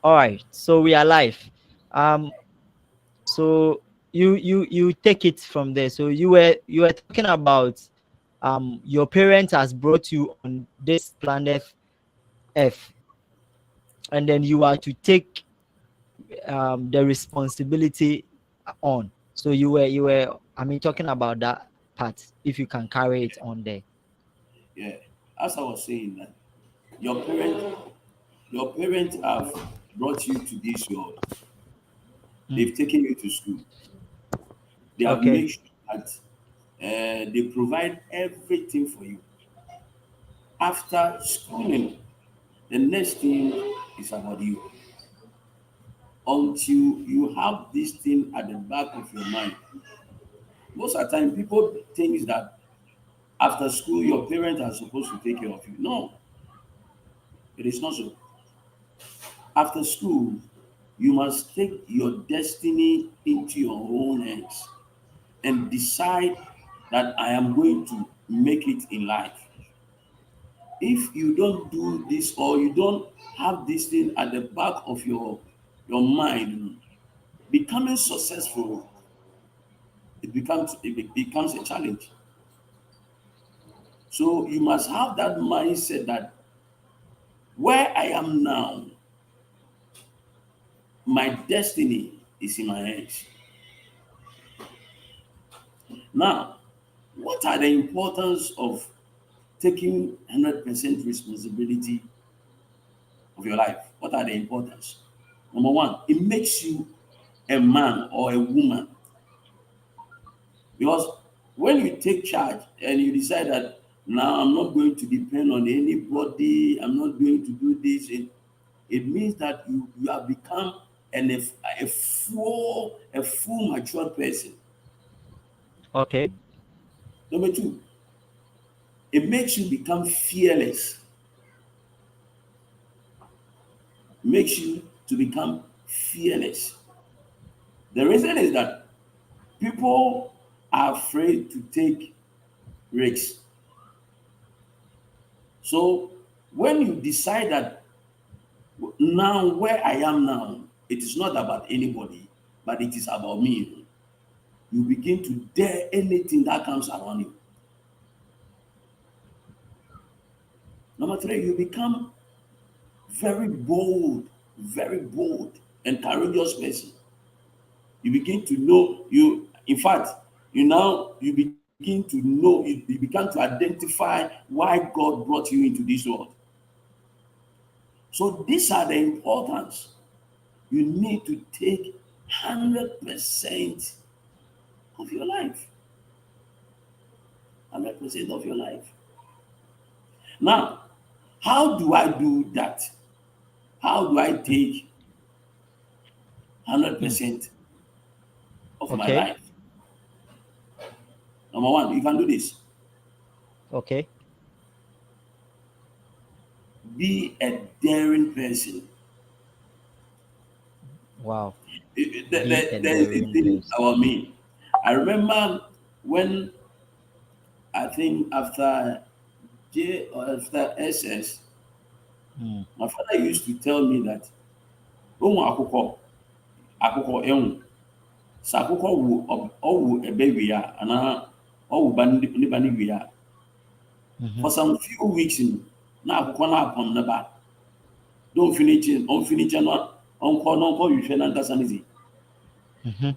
All right. So we are live. Um. So you take it from there. So you were talking about your parents has brought you on this planet Earth, and then you are to take the responsibility on. So you were I mean talking about that part. If you can carry it on there. Yeah. As I was saying that your parents your parents have brought you to this world. Mm. They've taken you to school. They have Okay. made sure that they provide everything for you. After schooling, the next thing is about you. Until you have this thing at the back of your mind. Most of the time, people think that after school, your parents are supposed to take care of you. No, it is not so. After school, you must take your destiny into your own hands and decide that I am going to make it in life. If you don't do this or you don't have this thing at the back of your mind, becoming successful it becomes a challenge. So you must have that mindset that where I am now, my destiny is in my hands. Now, what are the importance of taking 100% responsibility of your life? What are the importance? Number one, it makes you a man or a woman. Because when you take charge and you decide that now I'm not going to depend on anybody, I'm not going to do this, it means that you have become a full mature person. Okay. Number two, it makes you become fearless, makes you to become fearless. The reason is that people are afraid to take risks. So when you decide that now where I am now, it is not about anybody, but it is about me. You begin to dare anything that comes around you. Number three, you become very bold and courageous person. You begin to know in fact, you begin to know, you begin to identify why God brought you into this world. So these are the importance. You need to take 100% of your life. 100% of your life. Now, how do I do that? How do I take Mm. 100% of my Okay. life? Number one, you can do this. Okay. Be a daring person. Wow. Be a There is a daring thing person. about me. I remember when I think after J or after SS, Mm. my father used to tell me that ohun akụkọ ịnwụ sɛ akụkọ ɔwu ɛbɛ wie a anaa ɔwu ba ne ba ne wie a Mm-hmm. for some few weeks na akụkọ no apam ne ba dɛ ɔmfini nkyɛn no ɔnkɔ hwehwɛ n'ankasa ne dze. Mm-hmm.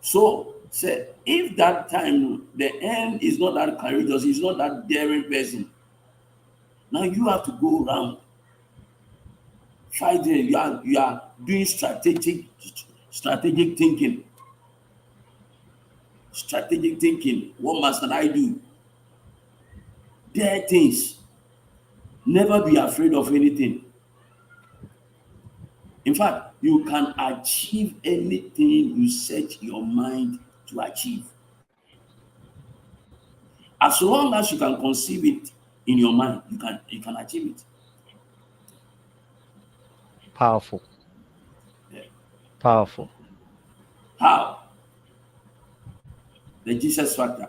So say if that time the end is not that courageous, is not that daring person, now you have to go around fighting. You are doing strategic thinking. Strategic thinking. What must I do? Dare things. Never be afraid of anything. In fact, you can achieve anything you set your mind to achieve. As long as you can conceive it in your mind, you can achieve it. Powerful. Yeah. Powerful. How? The Jesus factor.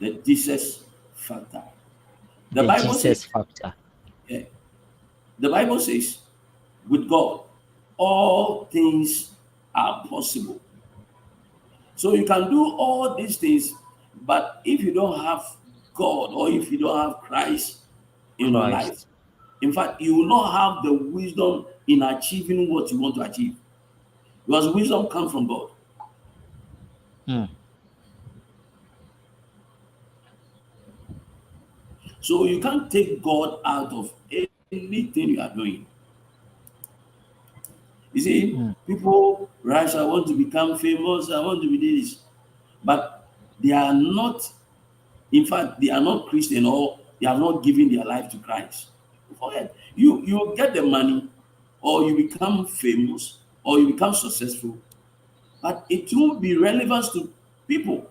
The Jesus factor. The The Bible says, Jesus factor. yeah, the Bible says, with God, all things are possible. So you can do all these things, but if you don't have God or if you don't have Christ in your life, Christ. in fact, you will not have the wisdom in achieving what you want to achieve. Because wisdom comes from God. Mm, So you can't take God out of anything you are doing. You see, mm, people rush, I want to become famous, I want to be this. But they are not, in fact, they are not Christian or they have not given their life to Christ. Forget. You get the money or you become famous or you become successful, but it won't be relevant to people.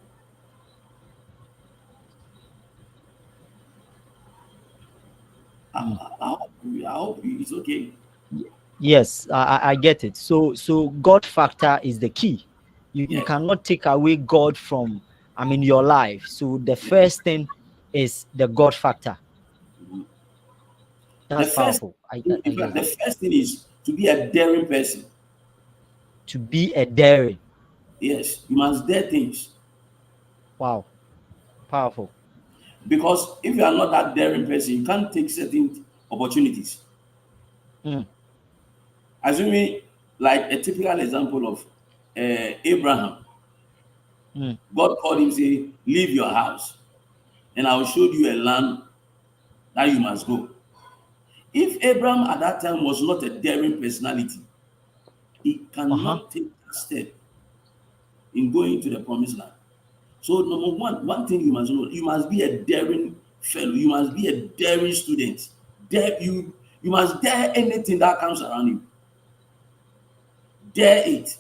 mm. I hope it's okay. Yes, I get it. So God factor is the key. You Yeah. cannot take away God from, I mean, your life. So the Yeah. first thing is the God factor. Mhm. The That's first, powerful. I in get fact, that. the first thing is to be a daring person. To be a daring. Yes, you must dare things. Wow, powerful. Because if you are not that daring person, you can't take certain opportunities. Mm, Assuming, like a typical example of Abraham, mm. God called him, say, leave your house, and I will show you a land that you must go. If Abraham at that time was not a daring personality, he Uh-huh. cannot take a step in going to the promised land. So number one thing you must know, you must be a daring fellow. You must be a daring student. Dare you must dare anything that comes around you. Dare it.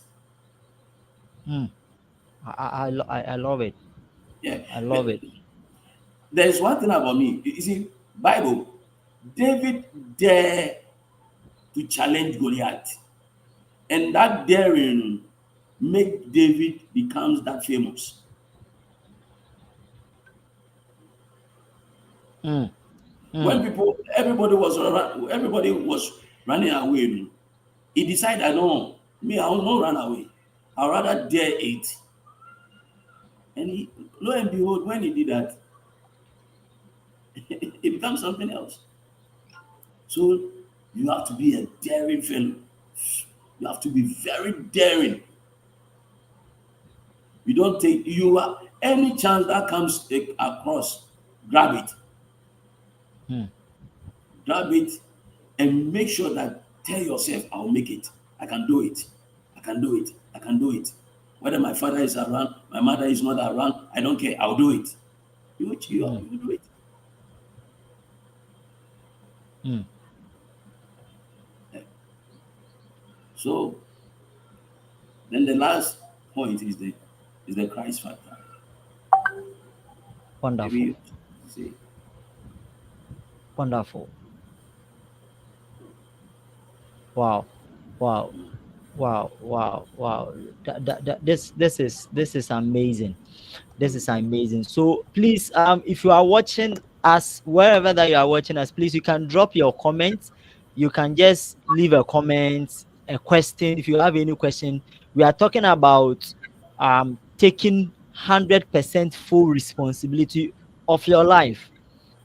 Mm. I love it. Yeah. I love it. There's one thing about me. You see, Bible, David dare to challenge Goliath. And that daring make David becomes that famous. Mm, When mm. everybody was running away, he decided, no, me, I will not run away. I'll rather dare it. And he, lo and behold, when he did that, it becomes something else. So you have to be a daring fellow. You have to be very daring. You don't take you are any chance that comes across, grab it, Mm, grab it, and make sure that tell yourself, I'll make it. I can do it. I can do it. I can do it. Whether my father is around, my mother is not around, I don't care. I'll do it. mm, You do it. mm. So then the last point is the Christ factor. Maybe Wonderful. you say, Wonderful. Wow. Wow. Wow. Wow. Wow. This is amazing. This is amazing. So please, if you are watching us wherever that you are watching us, please you can drop your comments. You can just leave a comment, a question. If you have any question, we are talking about taking 100% full responsibility of your life.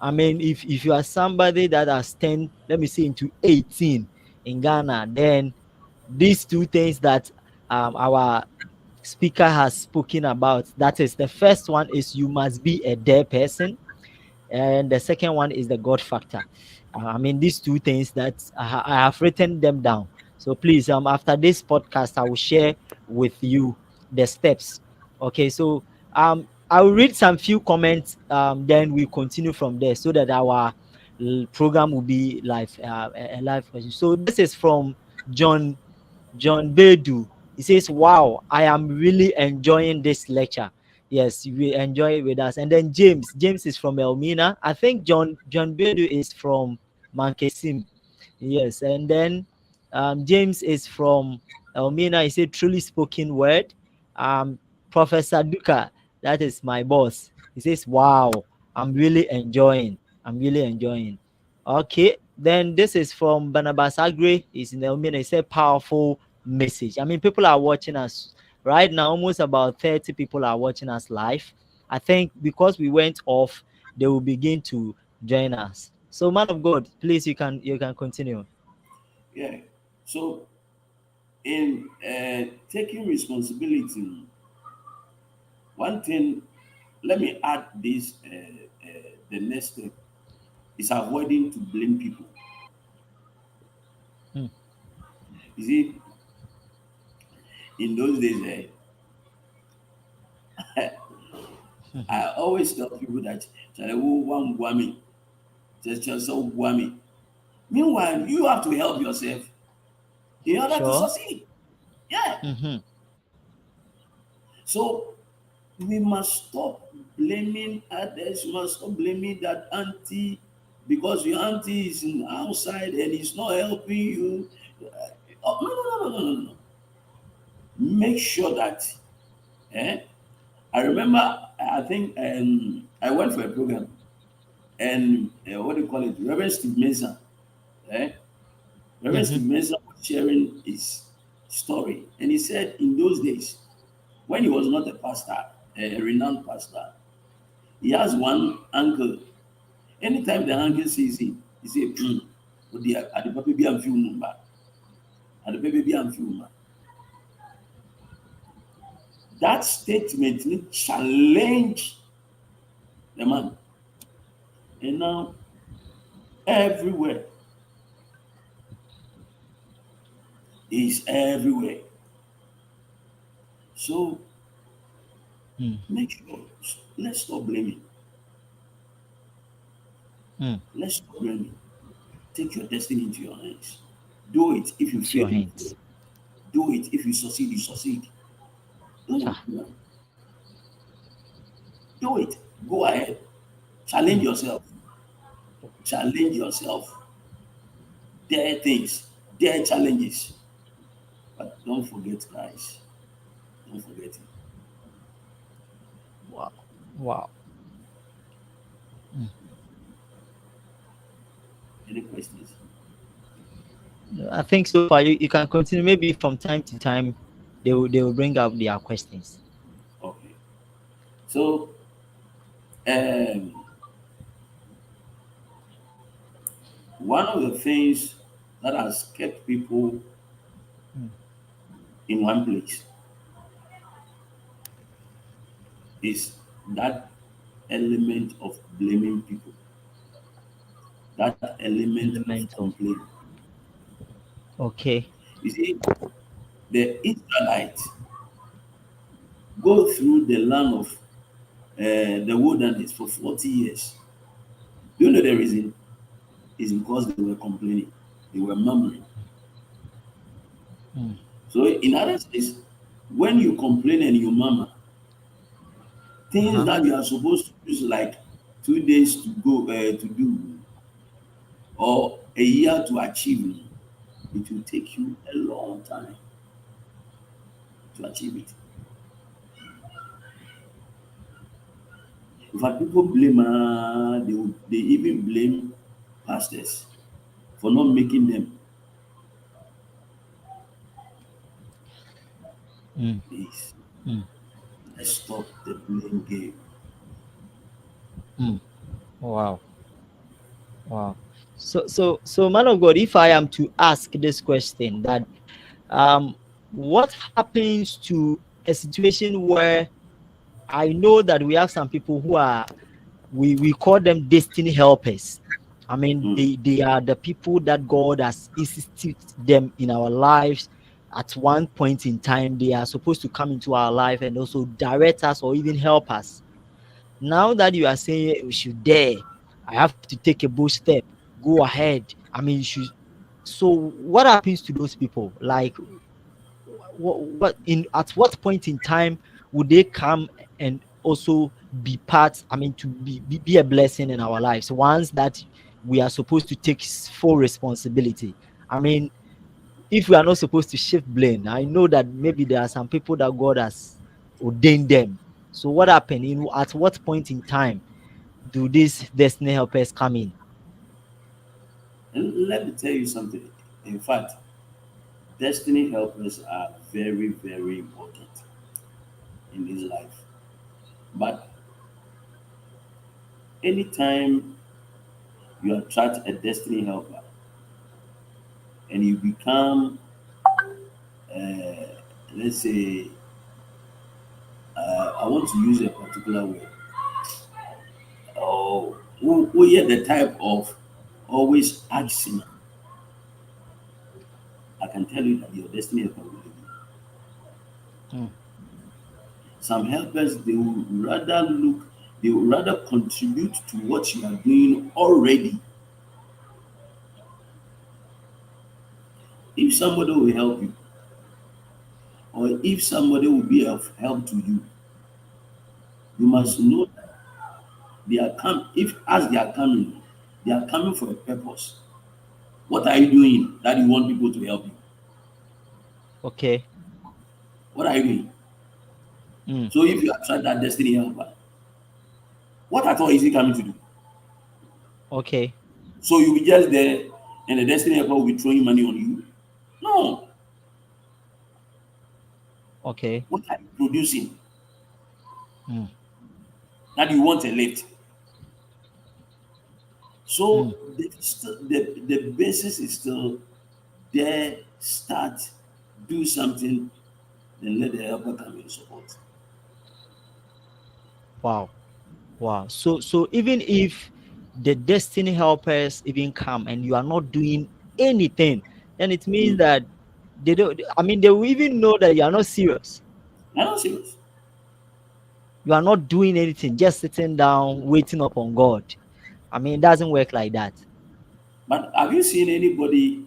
I mean, if you are somebody that has 10, let me say into 18 in Ghana, then these two things that our speaker has spoken about, that is, the first one is you must be a dare person, and the second one is the God factor. I mean, these two things that I have written them down. So please, after this podcast, I will share with you the steps. Okay, so I will read some few comments. Then we continue from there so that our program will be live, a live question. So this is from John Bedu. He says, "Wow, I am really enjoying this lecture." Yes, we enjoy it with us. And then James is from Elmina. I think John Bedu is from Mankesim. Yes, and then James is from Elmina. He said, "Truly spoken word." Um, Professor Duka, that is my boss. He says, "Wow, I'm really enjoying. I'm really enjoying. Okay, then this is from Barnabas Agre. Is in the It's a powerful message. I mean, people are watching us right now. Almost about 30 people are watching us live. I think because we went off, they will begin to join us. So, man of God, please, you can continue. Yeah. So in taking responsibility, one thing, let me add this, the next step is avoiding to blame people. Hmm. You see, in those days, I always tell people that, "Charlie, who want guami, just so guami." Meanwhile, you have to help yourself in order to Sure. succeed. Yeah. Mm-hmm. So we must stop blaming others. We must stop blaming that auntie because your auntie is in outside and is not helping you. Oh, no, no, no, no, no, no, no. Make sure that. Eh? I remember. I think I went for a program and what do you call it? Reverend Steve Mason. Eh? Reverend Mm-hmm. Steve Mason was sharing his story, and he said in those days when he was not a pastor, a renowned pastor, he has one uncle. Anytime the Mm-hmm. uncle sees him, he say, "Oh dear, at the baby be am few number, at the baby be am few number." That statement need challenge the man, and now everywhere is everywhere. So Mm. make sure, let's stop blaming. Mm. Let's stop blaming. Take your destiny into your hands. Do it. If you Into fail, your you fail. hands. Do it. If you succeed, you succeed. No, Ah. no. Do it. Go ahead. Challenge Mm. yourself. Challenge yourself. Dare things. Dare challenges. But don't forget Christ. Don't forget Him. Wow. Wow. Mm. Any questions? I think so far you can continue. Maybe from time to time they will bring up their questions. Okay. So, um, one of the things that has kept people Mm. in one place is that element of blaming people, that element of Element of, complaining. okay. You see, the Israelites go through the land of the wilderness for 40 years. Do you know the reason? It's because they were complaining, they were murmuring. Mm. So, in other words, when you complain and you murmur, things Uh-huh. that you are supposed to use like 2 days to go to do or a year to achieve, it will take you a long time to achieve it. In fact, people blame, they even blame pastors for not making them. Mm. Please, Mm. let's stop the blame game. Mm. Wow. Wow. So man of God, if I am to ask this question that what happens to a situation where I know that we have some people who are, we call them destiny helpers. I mean, Mm, they are the people that God has insisted them in our lives. At one point in time, they are supposed to come into our life and also direct us or even help us. Now that you are saying we should dare, I have to take a bold step. Go ahead. I mean, you should. So, what happens to those people? Like, what in at what point in time would they come and also be part, I mean, to be a blessing in our lives once that we are supposed to take full responsibility? I mean, if we are not supposed to shift blame, I know that maybe there are some people that God has ordained them. So what happened in at what point in time do these destiny helpers come in? And let me tell you something. In fact, destiny helpers are very, very important in this life. But anytime you attract a destiny helper and you become, uh, let's say, I want to use a particular word. Oh, who are the type of always Mm, asking, I can tell you that your destiny helper will leave you. mm. Some helpers, they will rather contribute to what you are doing already. If somebody will help you, or if somebody will be of help to you, you Mm. must know that they are come. If as they are coming for a purpose. What are you doing that you want people to help you? Okay. What are you doing? Mm. So if you attract that destiny helper, what at all is he coming to do? Okay. So you'll be just there, and the destiny helper will be throwing money on you? No. Okay. What are you producing Mm. that you want a lift? Mm. So the basis is still there. Start, do something, then let the helper come in support. Wow. Wow. So even if the destiny helpers even come and you are not doing anything, then it means Mm. that they don't, I mean, they will even know that you are not serious. I'm not serious. You are not doing anything, just sitting down, waiting upon God. I mean, it doesn't work like that. But have you seen anybody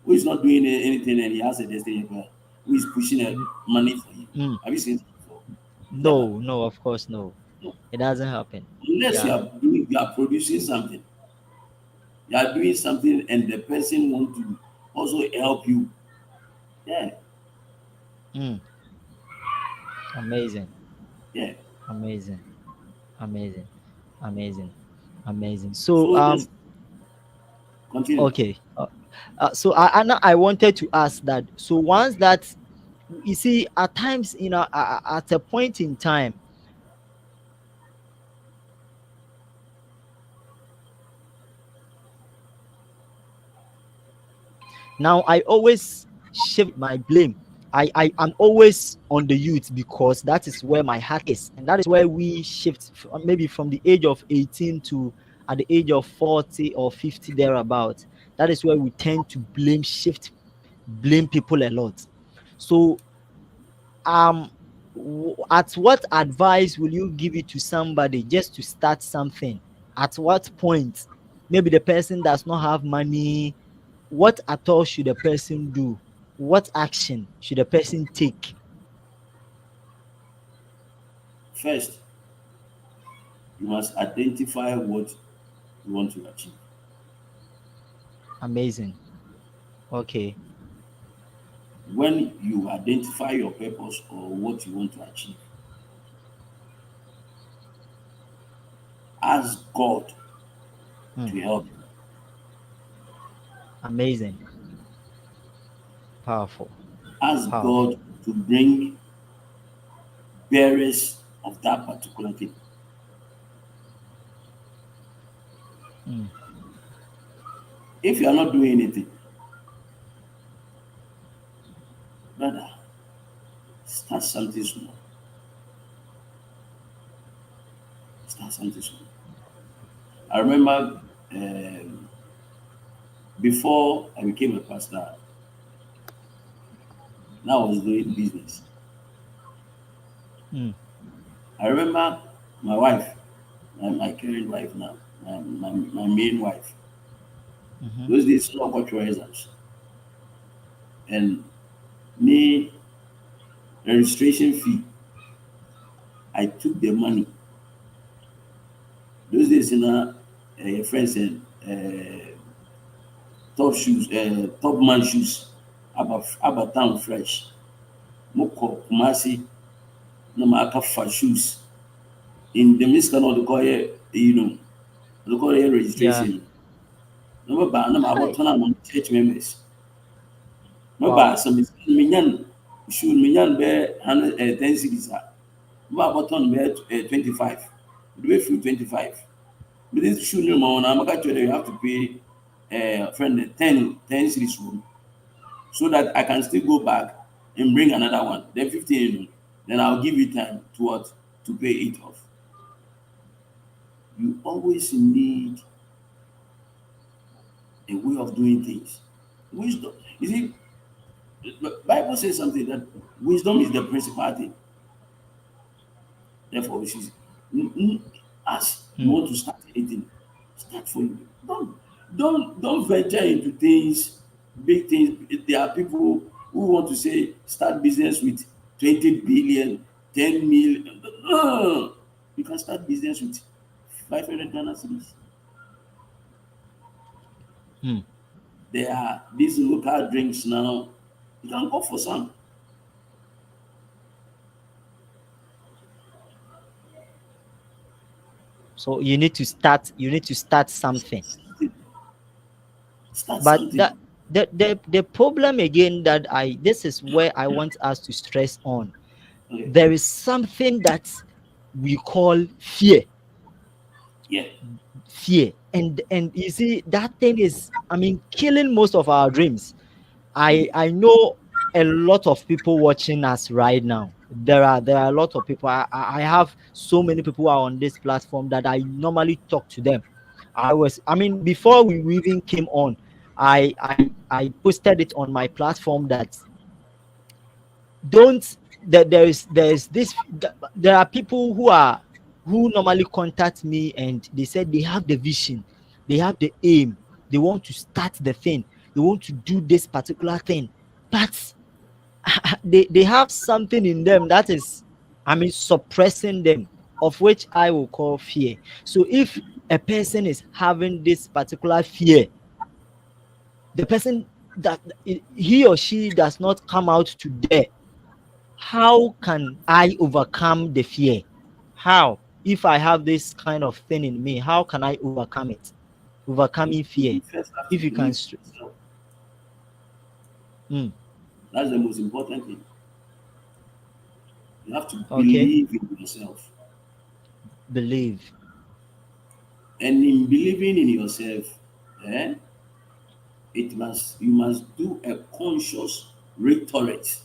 who is not doing anything and he has a destiny helper who is pushing N- money for him? mm. Have you seen it before? Never. No, no, of course, no. No. It doesn't happen. Unless Yeah. you are producing something, you are doing something, and the person want to also help you. Yeah, Mm. Amazing. yeah. Amazing. Amazing. Amazing. Amazing. So So let's continue. okay. So now I wanted to ask that. So once that, you see, at times, at a point in time, now I always shift my blame. I'm always on the youth because that is where my heart is, and that is where we shift maybe from the age of 18 to at the age of 40 or 50 thereabout. That is where we tend to blame people a lot. So um at what advice will you give it to somebody just to start something? At what point? Maybe the person does not have money. What at all should a person do? What action should a person take? First, you must identify what you want to achieve. Amazing. Okay. When you identify your purpose or what you want to achieve, ask God Hmm. to help you. Amazing. Powerful. Ask Powerful. God to bring bearers of that particular thing. Hmm. If you are not doing anything, brother, start something small. Start something small. I remember before I became a pastor, now I was doing business. Hmm. I remember my wife, my current wife now, my main wife. Mm-hmm. Those days, no cultural exams. And me, registration fee, I took the money. Those days, your friend said, top man shoes, about town fresh. Moko, Kumasi, no Maka for shoes. In the midst of the choir, local area Yeah. registration. No ba na Hi. about turn church members. No Wow. ba some minyan should minyan be 10 cities. No about turn be 25. The way through 25. But this should no more now maka you have to pay friend 10 cities room so that I can still go back and bring another one. Then 15, then I'll give you time to what? To pay it off. You always need a way of doing things. Wisdom. You see, the Bible says something that wisdom is the principal thing. Therefore, we should, as you Hmm. want to start anything, start for you. Don't venture into things, big things. There are people who want to say start business with 20 billion, 10 million. No, you can start business with 500 Ghana cedis. Hmm. There are these local drinks now. You can go for some. So you need to start. You need to start something. Start But something. that the problem again that I this is where I want us to stress on. Okay. There is something that we call fear. Yeah. Fear. And you see that thing is, I mean, killing most of our dreams. I know a lot of people watching us right now. There are a lot of people. I have so many people who are on this platform that I normally talk to them. I mean, before we even came on, I posted it on my platform that don't that there's this there are people who normally contact me, and they said they have the vision, they have the aim, they want to start the thing, they want to do this particular thing, but they have something in them that is, I mean, suppressing them, of which I will call fear. So if a person is having this particular fear, the person that he or she does not come out to dare, how can I overcome the fear? How? If I have this kind of thing in me, how can I overcome it? Overcoming fear. You first have to If you can, believe in yourself. mm, That's the most important thing. You have to okay, believe in yourself. believe. And in believing in yourself, eh, you must do a conscious rhetoric. Eh?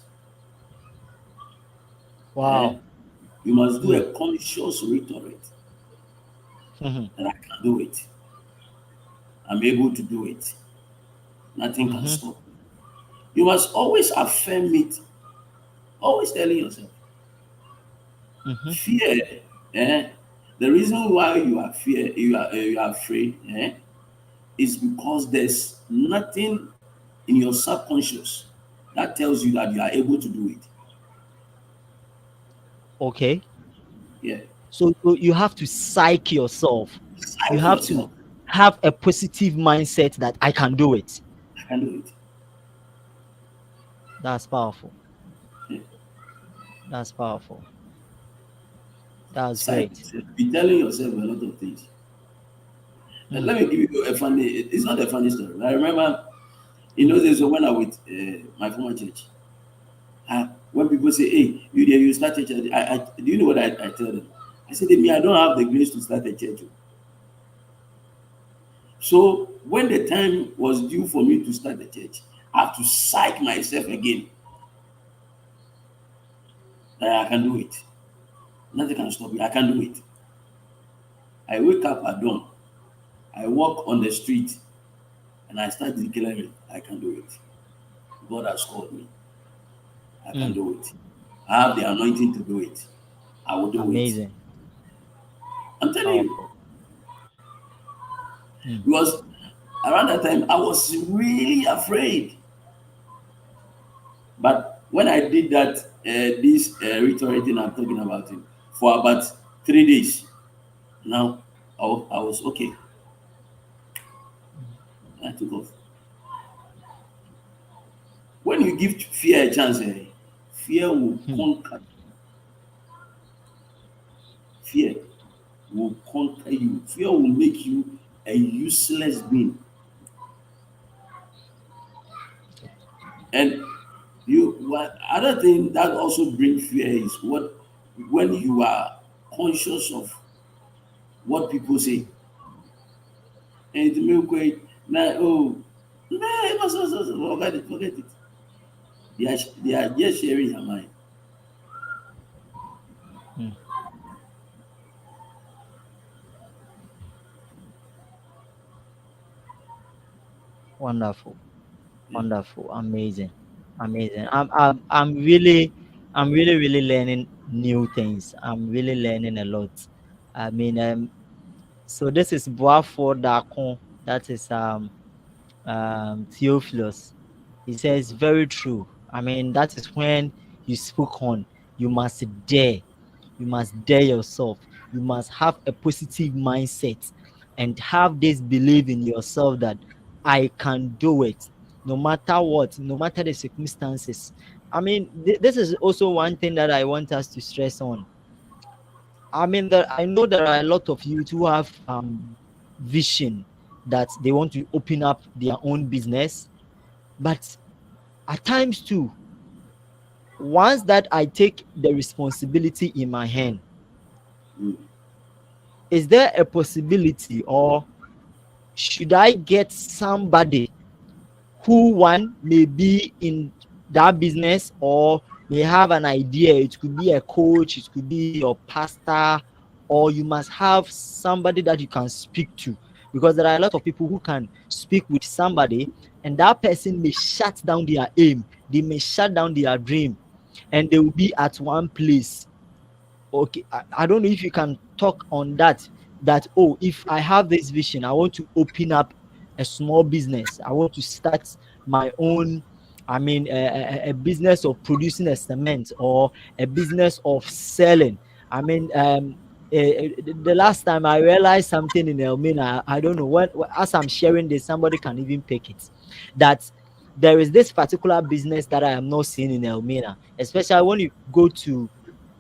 Wow. You must do Mm, a conscious rhetoric mhm, that I can do it. I'm able to do it. Nothing can mhm, stop me. You must always affirm it. Always telling yourself. mhm. Fear, eh? The reason why you are afraid, is because there's nothing in your subconscious that tells you that you are able to do it. Okay. Yeah. So you have to psych yourself. You Psych have to yourself. have a positive mindset that I can do it. I can do it. That's powerful. Yeah. That's powerful. That's Psych great. yourself. Be telling yourself a lot of things. And Mm, let me give you a funny, it's not a funny story. I remember in mm, those days when I was with my former church, when people say, hey, you there, you start a church, do you know what I tell them? I said, me, I don't have the grace to start a church. So when the time was due for me to start the church, I have to psych myself again that I can do it. Nothing can stop me. I can do it. I wake up at dawn. I walk on the street and I start declaring, I can do it. God has called me. I can mm. do it. I have the anointing to do it. I will do it. Amazing. I'm telling you, Powerful. Mm, because around that time I was really afraid. But when I did that, this rhetoric thing I'm talking about it for about 3 days, now I was okay. I took off. When you give fear a chance, fear will mm. conquer. Fear will conquer you. Fear will make you a useless being. And you what other thing that also bring fear is what when you are conscious of what people say. And it may quite now oh no, forget it, forget it. They are just sharing their mind. Hmm. Wonderful. Yeah. Wonderful. Amazing. Amazing. I'm really learning new things. I'm really learning a lot. I mean, so this is Boafo Dakon. That is Theophilus. He says, very true. I mean, that is when you spoke on, you must dare. You must dare yourself. You must have a positive mindset and have this belief in yourself that I can do it no matter what, no matter the circumstances. I mean, this is also one thing that I want us to stress on. I mean, that I know there are a lot of youth who have vision that they want to open up their own business, but at times too, once that I take the responsibility in my hand, Mm, is there a possibility or should I get somebody who one may be in that business or may have an idea? It could be a coach, it could be your pastor, or you must have somebody that you can speak to, because there are a lot of people who can speak with somebody and that person may shut down their aim, they may shut down their dream, and they will be at one place. Okay, I don't know if you can talk on that. That, oh, if I have this vision, I want to open up a small business, I want to start my own, I mean, a business of producing a cement or a business of selling. I mean, the last time I realized something in Elmina, I don't know what, as I'm sharing this, somebody can even pick it, that there is this particular business that I am not seeing in Elmina, especially when you go to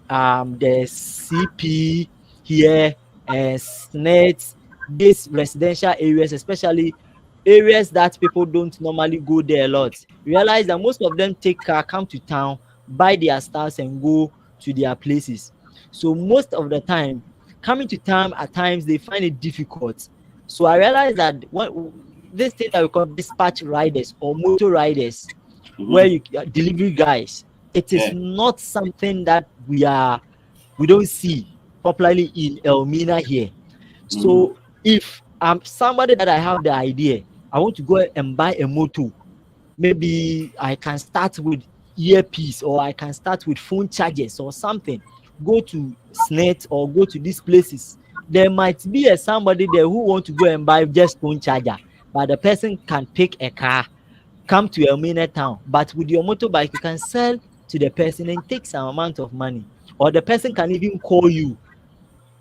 the CP here, SNET, these residential areas, especially areas that people don't normally go there a lot. Realize that most of them take car, come to town, buy their stuff, and go to their places. So most of the time, coming to town at times they find it difficult. So I realized that what this thing that we call dispatch riders or motor riders, where mhm, you delivery guys, it is yeah. not something that we don't see popularly in Elmina here. Mhm, So if I'm somebody that I have the idea, I want to go and buy a motor, maybe I can start with earpiece or I can start with phone chargers or something. Go to SNET or go to these places. There might be a somebody there who want to go and buy just phone charger, but the person can pick a car, come to Elmina town, but with your motorbike you can sell to the person and take some amount of money, or the person can even call you.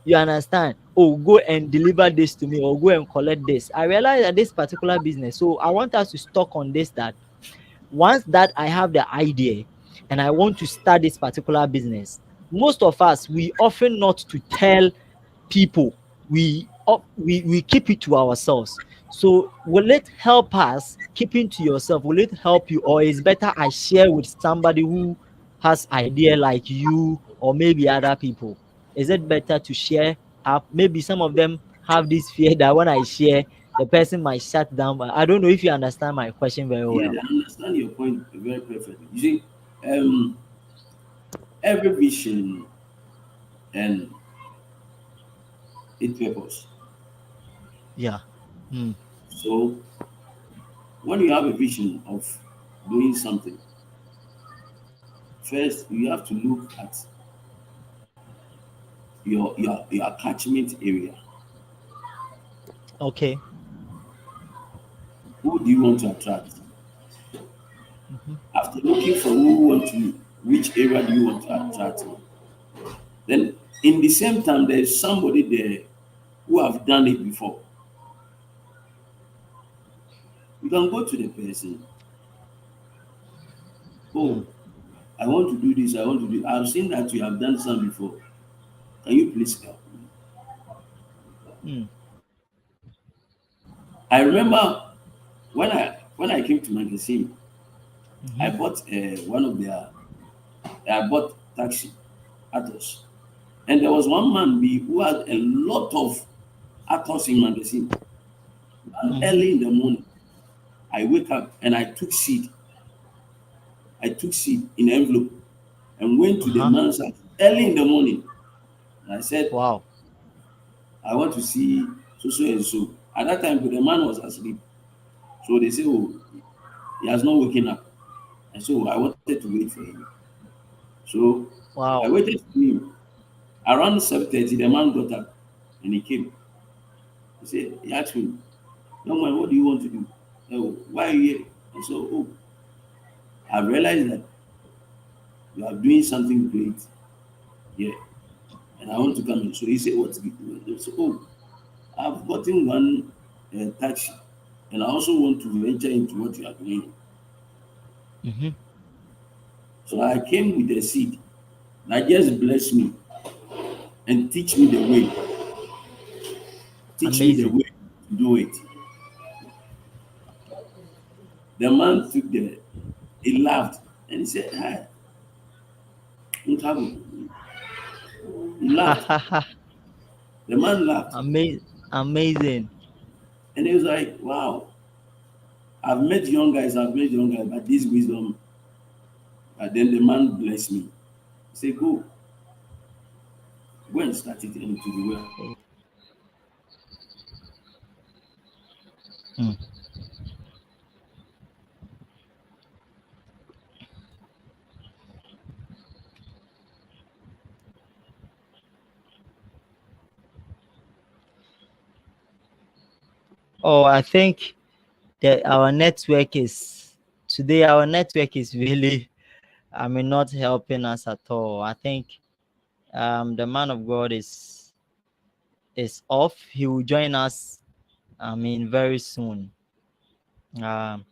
You understand? Oh, go and deliver this to me or go and collect this. I realize that this particular business, so I want us to stock on this, that once that I have the idea and I want to start this particular business, most of us, we often not to tell people, we keep it to ourselves. So will it help us keeping to yourself, will it help you, or is better I share with somebody who has idea like you or maybe other people? Is it better to share up? Maybe some of them have this fear that when I share, the person might shut down. But I don't know if you understand my question very yeah, well. I understand your point very perfectly. You see, um, every vision and its purpose. Yeah. Mm. So when you have a vision of doing something, first you have to look at your catchment area. Okay. Who do you want to attract? Mhm. After looking for who want to, which area do you want to attract? Then in the same time, there's somebody there who have done it before. You can go to the person. Oh, Mm. I want to do this. I want to do. I've seen that you have done some before. Can you please help me? Mm. I remember when I came to magazine, I Mm-hmm. bought one of their I bought taxi actors, and there was one man who had a lot of actors in magazine. And Mm-hmm. early in the morning, I wake up and I took seat. I took seat in envelope and went to the Uh-huh. man's house early in the morning. And I said, Wow. I want to see so so and so. At that time, the man was asleep. So they say, oh, he has not woken up. And so I wanted to wait for him. So I Wow. waited for him. Around 7:30, the man got up and he came. He said, he asked me, young man, what do you want to do? Oh, why are you here? And so, oh, I realized that you are doing something great here. And I want to come in. So he said, what's it? So, oh, I've gotten one taxi. And I also want to venture into what you are doing. Mm-hmm. So I came with a seed. That just bless me and teach me the way. Teach me the Amazing. way to do it. The man took he laughed and he said, hi, Nkabu. He laughed. The man laughed. Amazing. Amazing. And he was like, wow, I've met young guys, but this wisdom. And then the man blessed me. He said, go and start it and it will be well. Mm. Oh, I think that our network is today. Our network is really, not helping us at all. I think the man of God is off. He will join us. Very soon. Um,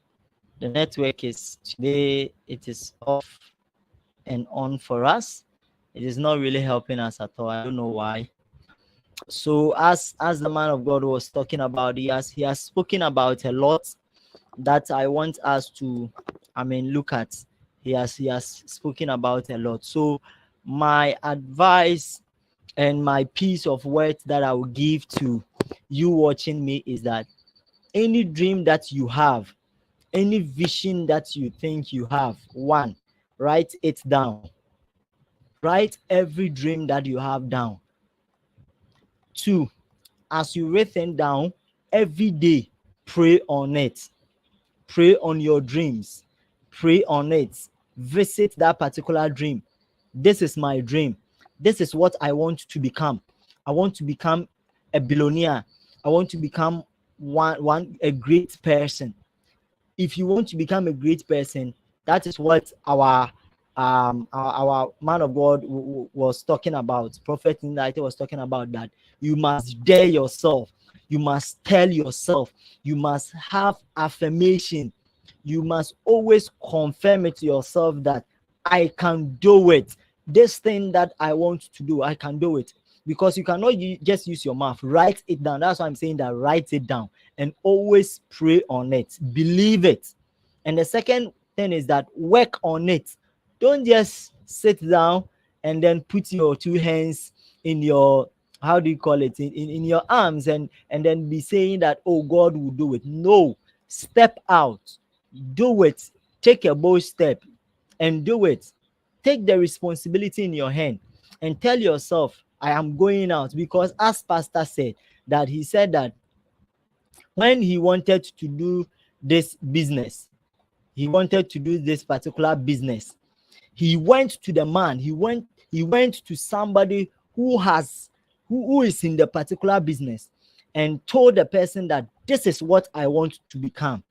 the network is today. It is off and on for us. It is not really helping us at all. I don't know why. So as the man of God was talking about, he has spoken about a lot that I want us to look at. He has spoken about a lot. So my advice and my piece of words that I will give to you watching me is that any dream that you have, any vision that you think you have, one, write it down. Write every dream that you have down. Two, as you write them down, every day pray on it. Pray on your dreams. Pray on it. Visit that particular dream. This is my dream. This is what I want to become. I want to become a billionaire. I want to become a great person. If you want to become a great person, that is what our man of God was talking about. Prophet Nill was talking about that. You must dare yourself. You must tell yourself. You must have affirmation. You must always confirm it to yourself that I can do it. This thing that I want to do, I can do it. Because you cannot just use your mouth. Write it down. That's why I'm saying that. Write it down and always pray on it. Believe it. And the second thing is that work on it. Don't just sit down and then put your two hands in your, how do you call it, in your arms, and then be saying that, oh, God will do it. No, step out, do it, take a bold step and do it. Take the responsibility in your hand and tell yourself, I am going out. Because as pastor said, that he said that when he wanted to do this business, he wanted to do this particular business, he went to the man, he went to somebody who is in the particular business, and told the person that this is what I want to become.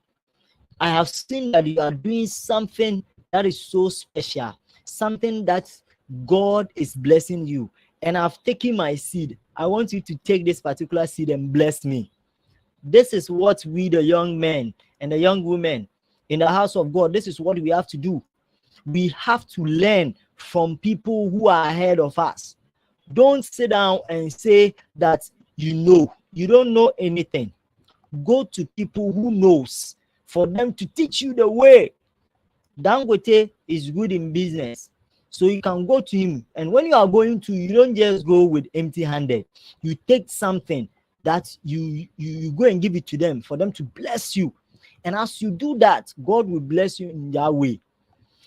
I have seen that you are doing something that is so special, something that God is blessing you, and I've taken my seed. I want you to take this particular seed and bless me. This is what we, the young men and the young women in the house of God, this is what we have to do. We have to learn from people who are ahead of us. Don't sit down and say that you know. you don't know anything, go to people who knows for them to teach you the way. Dangote is good in business, so you can go to him. And when you are going to, you don't just go with empty handed. You take something that you go and give it to them for them to bless you. And as you do that, God will bless you in that way.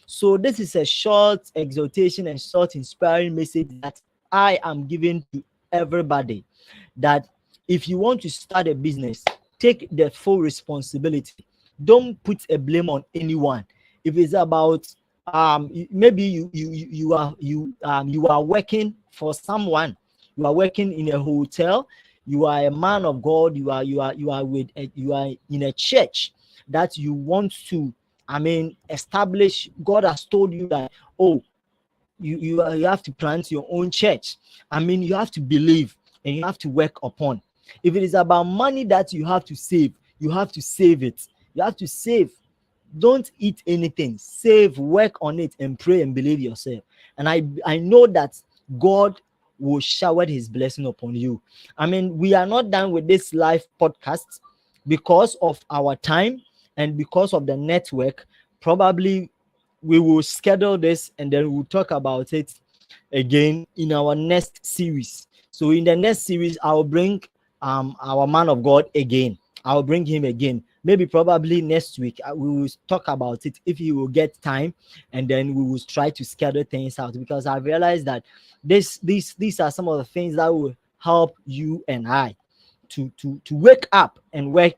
So this is a short exhortation and short inspiring message that I am giving to everybody, that if you want to start a business, take the full responsibility. Don't put a blame on anyone. If it's about maybe you are working for someone, you are working in a hotel, you are a man of God, you are in a church that you want to, I mean, establish. God has told you that, oh, you have to plant your own church. I mean, you have to believe and you have to work upon. If it is about money that you have to save, you have to save it. You have to save. Don't eat anything. Save, work on it, and pray and believe yourself. And I know that God will shower his blessing upon you. I mean, we are not done with this live podcast because of our time and because of the network. Probably we will schedule this and then we'll talk about it again in our next series. So in the next series, I'll bring our man of God again. I'll bring him again. Maybe probably next week we will talk about it if he will get time, and then we will try to schedule things out, because I've realized that these are some of the things that will help you and I to wake up and work,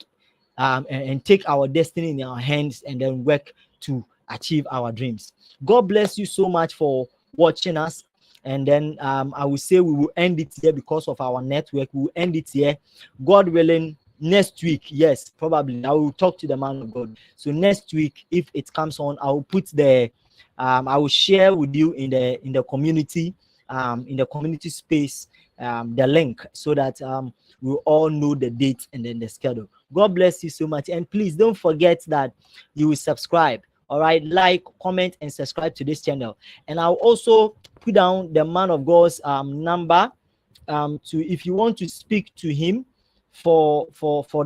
and take our destiny in our hands and then work to achieve our dreams. God bless you so much for watching us. And then I will say we will end it here because of our network. We will end it here. God willing, next week, yes, probably I will talk to the man of God. So next week, if it comes on, I will put the I will share with you in the community, in the community space, the link, so that we all know the date and then the schedule. God bless you so much. And please don't forget that you will subscribe. All right, like, comment, and subscribe to this channel. And I'll also put down the man of God's number, to, if you want to speak to him for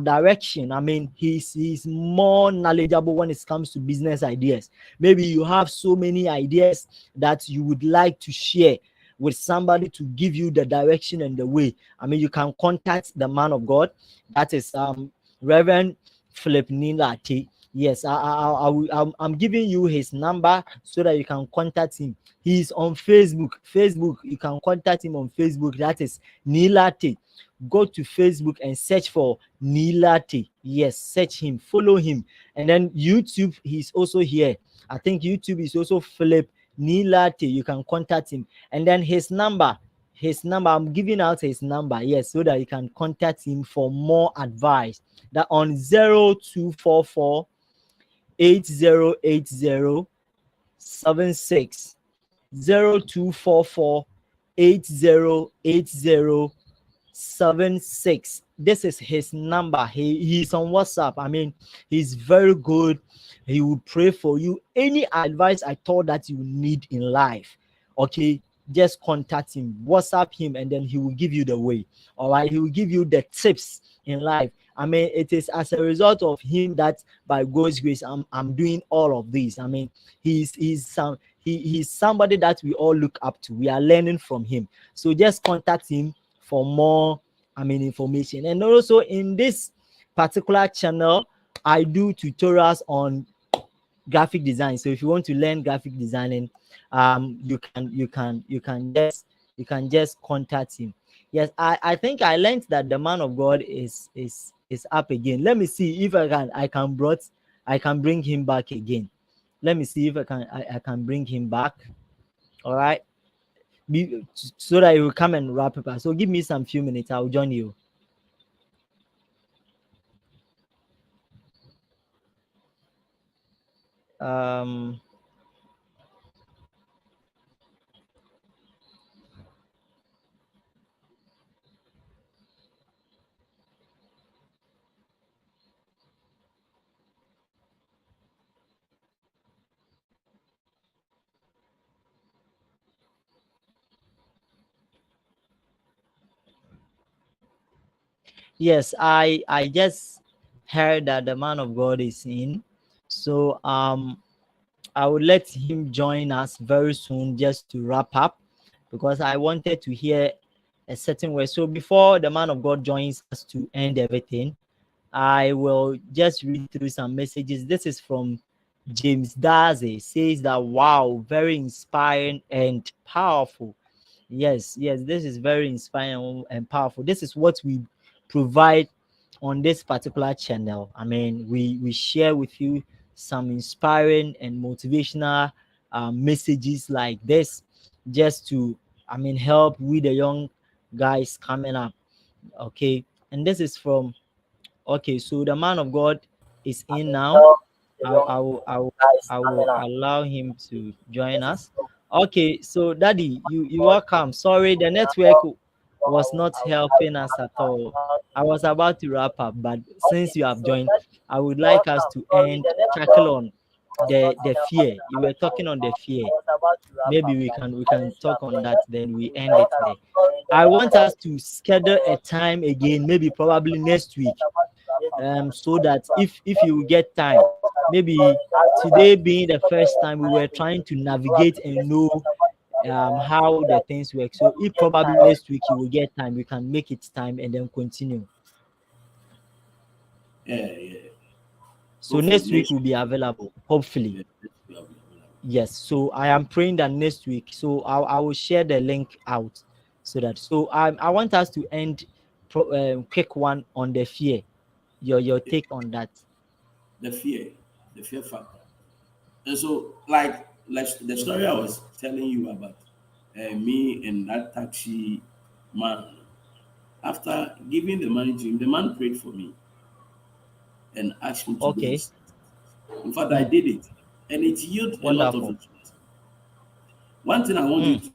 direction. I mean, he's more knowledgeable when it comes to business ideas. Maybe you have so many ideas that you would like to share with somebody to give you the direction and the way. I mean, you can contact the man of God. That is Reverend Philip Lartey. Yes, I'm giving you his number so that you can contact him. He's on Facebook. You can contact him on Facebook. That is Nill. Go to Facebook and search for Nill. Yes, search him, follow him. And then YouTube, he's also here. I think YouTube is also Philip Nill. You can contact him. And then his number, I'm giving out his number, yes, so that you can contact him for more advice. That on 0244 8080 76, 0244 8080 76. This is his number. He's on WhatsApp. I mean, he's very good. He will pray for you. Any advice I thought that you need in life, okay, just contact him, WhatsApp him, and then he will give you the way. All right, he will give you the tips in life. I mean, it is as a result of him that by God's grace I'm doing all of this. I mean, he's somebody that we all look up to. We are learning from him. So just contact him for more, I mean, information. And also in this particular channel, I do tutorials on graphic design. So if you want to learn graphic designing, you can just contact him. Yes, I think I learned that the man of God is up again. Let me see if I can bring him back again. Let me see if I can bring him back. All right, so that he will come and wrap up. So give me some few minutes. I'll join you. Um, Yes, I just heard that the man of God is in. So I will let him join us very soon just to wrap up, because I wanted to hear a certain way. So before the man of God joins us to end everything, I will just read through some messages. This is from James Daze. Says that wow, very inspiring and powerful. Yes, yes, this is very inspiring and powerful. This is what we provide on this particular channel. I mean, we share with you some inspiring and motivational messages like this, just to, I mean, help with the young guys coming up. Okay, and this is from, okay, so the man of God is in now. I will allow him to join us. Okay, so Daddy, you welcome. Sorry, the network was not helping us at all. I was about to wrap up, but since you have joined, I would like us to end tackle on the fear. You were talking on the fear. Maybe we can talk on that, then we end it there. I want us to schedule a time again, maybe probably next week, so that if you get time, maybe today being the first time we were trying to navigate and know how the things work. So if probably next week you will get time, we can make it time and then continue. Yeah, yeah. So Hopefully next week next will be available, hopefully. week, we have available. Yes, so I am praying that next week, so I will share the link out, so that, so I want us to end quick one on the fear. Your take on that. The fear, the fear factor. And so, like the story I was telling you about, me and that taxi man. After giving the money to him, the man prayed for me and asked me to go and Okay. sit. In fact, I Mm, did it, and it yielded a lot of wonderful. results. One thing I want you Mm,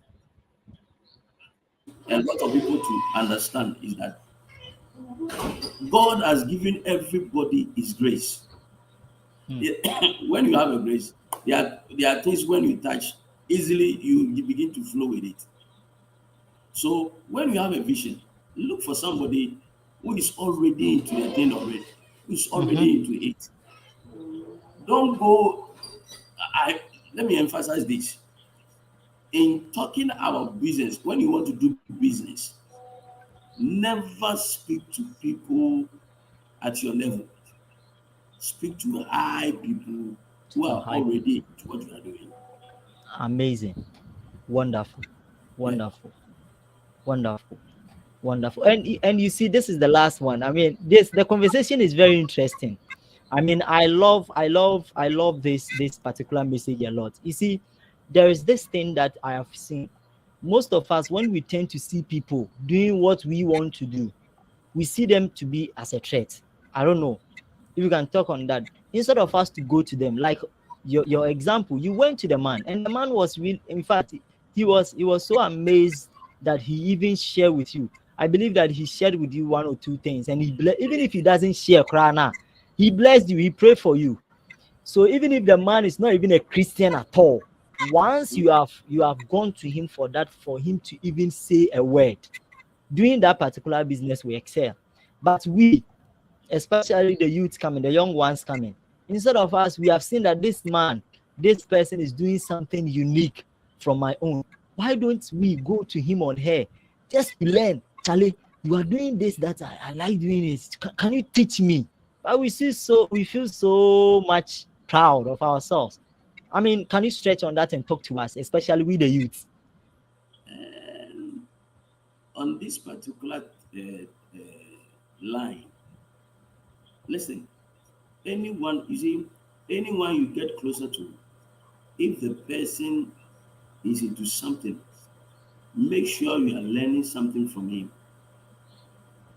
to, a lot of people to understand is that God has given everybody His grace. mm, When you have a grace, there are things when you touch easily, you begin to flow with it. So when you have a vision, look for somebody who is already into the thing already, who is mm-hmm. already into it. Don't go. I Let me emphasize this. In talking about business, when you want to do business, never speak to people at your level. Speak to high people who To are high already people. into what you are doing. Amazing. Wonderful. Yeah. Wonderful. Wonderful. Wonderful. And you see, this is the last one. I mean, this the conversation is very interesting. I mean, I love this particular message a lot. You see, there is this thing that I have seen. Most of us, when we tend to see people doing what we want to do, we see them to be as a threat. I don't know if you can talk on that. Instead of us to go to them, like your example, you went to the man, and the man was real. In fact, he was so amazed that he even shared with you. I believe that he shared with you one or two things, and even if he doesn't share krana, he blessed you, he prayed for you. So even if the man is not even a Christian at all, once you have gone to him for that, for him to even say a word, doing that particular business will excel. But we, especially the youth coming, the young ones coming, instead of us, we have seen that this person is doing something unique from my own. Why don't we go to him on her just to learn? Charlie, you are doing this that I like doing it. Can you teach me? But we feel so much proud of ourselves. I mean, can you stretch on that and talk to us, especially with the youth? And on this particular line, listen, anyone you get closer to, if the person is into something, make sure you are learning something from him.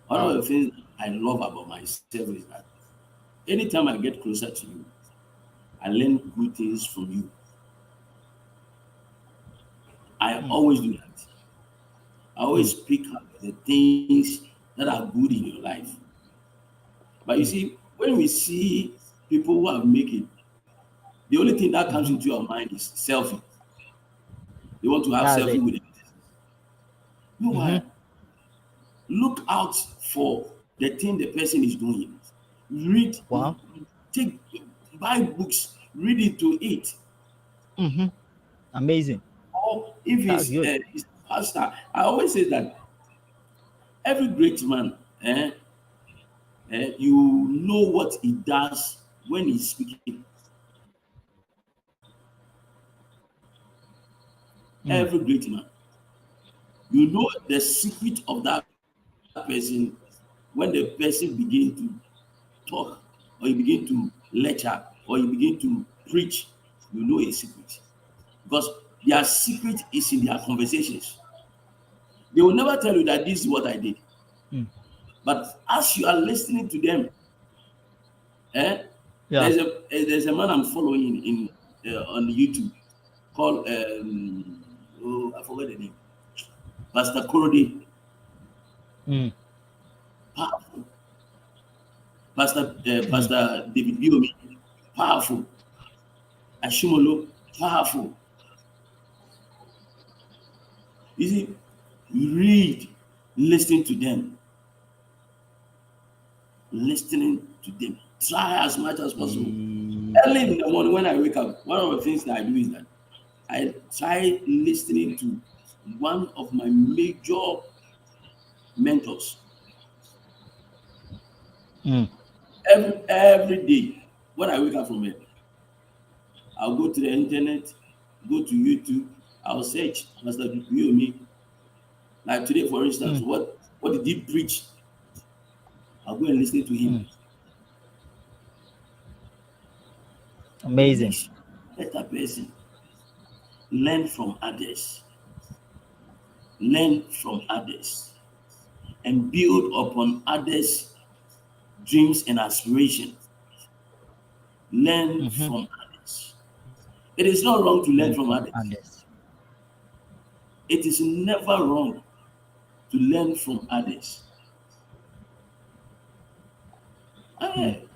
One of Wow. the things I love about myself is that anytime I get closer to you, I learn good things from you. I Mm, always do that. I mm, always pick up the things that are good in your life. But you mm. see, when we see people who have made it, the only thing that comes Mm-hmm. into your mind is selfie. They want to have That's selfie it. with them. Mm-hmm. Meanwhile, look out for the thing the person is doing. Read, Wow. take, buy books, read into it. Mm-hmm. Amazing. Or if That's good. he's pastor, I always say that every great man, you know what he does when he's speaking. Mm. Every great man, you know the secret of that person when the person begin to talk, or you begin to lecture, or you begin to preach. You know a secret because their secret is in their conversations. They will never tell you that this is what I did. Mm. But as you are listening to them, eh, Yeah. there's a man I'm following in on YouTube called oh, I forgot the name, Pastor Korode, Mm. powerful. Mm. Pastor David Biomi, powerful. Ashimolo, powerful. You see, read, listening to them, listening to them. Try as much as possible. Eh, Early in the morning when I wake up, one of the things that I do is that I try listening to one of my major mentors mm. every day. When I wake up from it, I'll go to the internet, go to YouTube, I'll search Pastor Biomi. Like today, for instance, Mm. what did he preach? I'll go and listen to him. Mm. It Amazing. makes you a better person. Learn from others. Learn from others. And build upon others' dreams and aspirations. Learn Mm-hmm. from others. It is not wrong to learn Learn from from others. others. It is never wrong to learn from others. Mm. Eh, It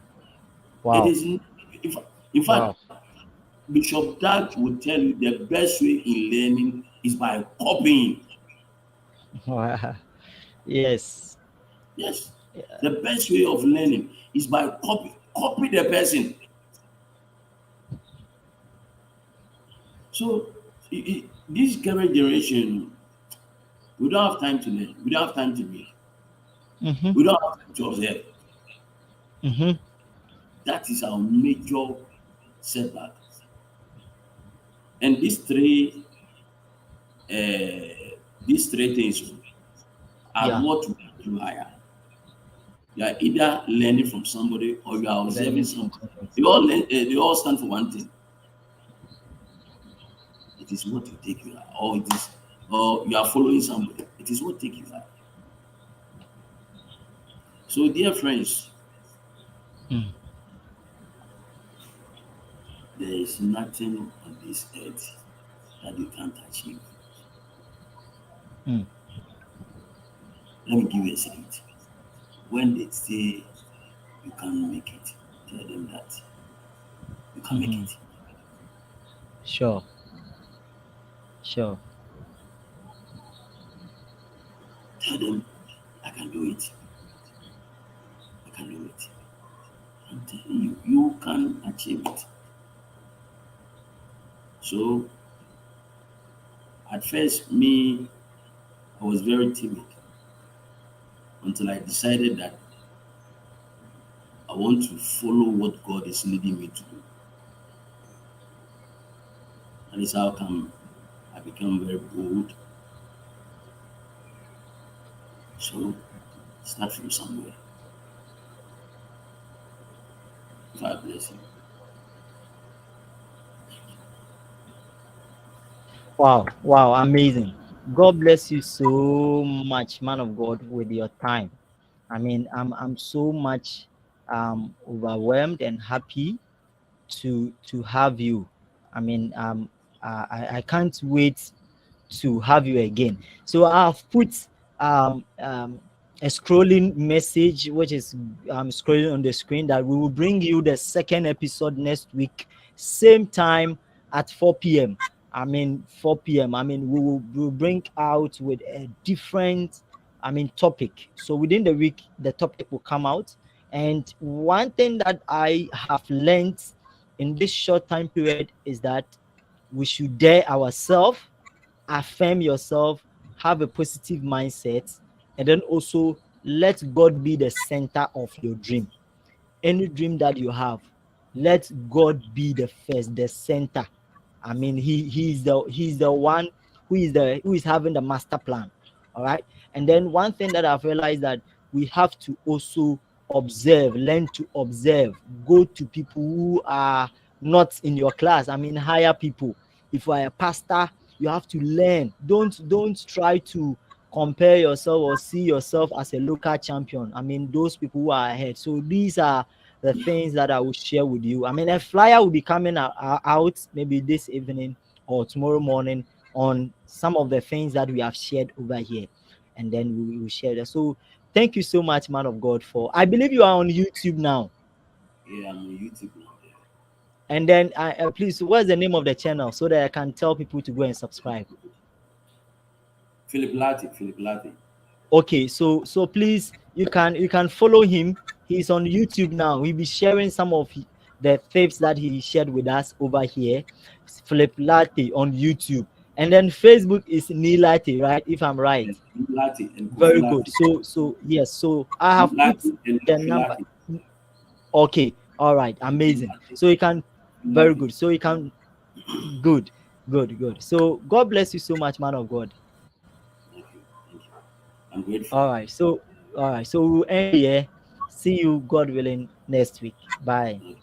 Wow. is, in Wow. fact, Bishop Dag will tell you the best way in learning is by copying. Yes. Yes, the best way of learning is by copy the person. So this current generation, we don't have time to learn. We don't have time to read. Mm-hmm. We don't have time to observe. Mm-hmm. That is our major setback. And these three things are Yeah. what we do higher. You are either learning from somebody or you are observing Learning from somebody. somebody. They all stand for one thing. It is what you take you higher, or you are following somebody. It is what take you higher. So, dear friends, Mm. there is nothing on this earth that you can't achieve. Mm. Let me give you a secret. When they say you can't make it, tell them that you can make Mm-hmm. it. Sure. Sure. Tell them I can do it. I can do it. I'm telling you, you can achieve it. So, at first, I was very timid until I decided that I want to follow what God is leading me to do. And it's how come I become very bold. So, start from somewhere. God bless you. Wow. Wow. Amazing. God bless you so much, man of God, with your time. I mean, I'm so much overwhelmed and happy to have you. I mean, I can't wait to have you again. So I've put a scrolling message, which is scrolling on the screen, that we will bring you the second episode next week, same time at 4 p.m. I mean, 4 p.m. I mean, we'll bring out with a different topic. So within the week, the topic will come out. And one thing that I have learned in this short time period is that we should dare ourselves, affirm yourself, have a positive mindset, and then also let God be the center of your dream. Any dream that you have, let God be the first, the center. He's the one who is having the master plan. All right. And then one thing that I've realized that we have to also observe, learn to observe, go to people who are not in your class. Hire people. If you are a pastor, you have to learn. Don't try to compare yourself or see yourself as a local champion. Those people who are ahead. So these are the things that I will share with you. A flyer will be coming out maybe this evening or tomorrow morning on some of the things that we have shared over here, and then we will share that. So thank you so much, man of God. For I believe you are on YouTube now. Yeah, I'm on YouTube now. Yeah. And then please, what's the name of the channel so that I can tell people to go and subscribe? Philip Lartey, Philip Lartey. Okay, so please, you can follow him. He's on YouTube now. We'll be sharing some of the tips that he shared with us over here. Flip Latte on YouTube, and then Facebook is Nill, right? If I'm right. Yes, Philip Lartey and Kofi Very good. Lartey. So yes, so I Philip have put Lartey and the Kofi number. Lartey. Okay, all right, Philip amazing. Lartey. So you can, Philip very Lartey. good. So you can, good, good. So God bless you so much, man of God. Thank you. Thank you. I'm grateful. All right. So we'll end here. See you, God willing, next week. Bye. Okay.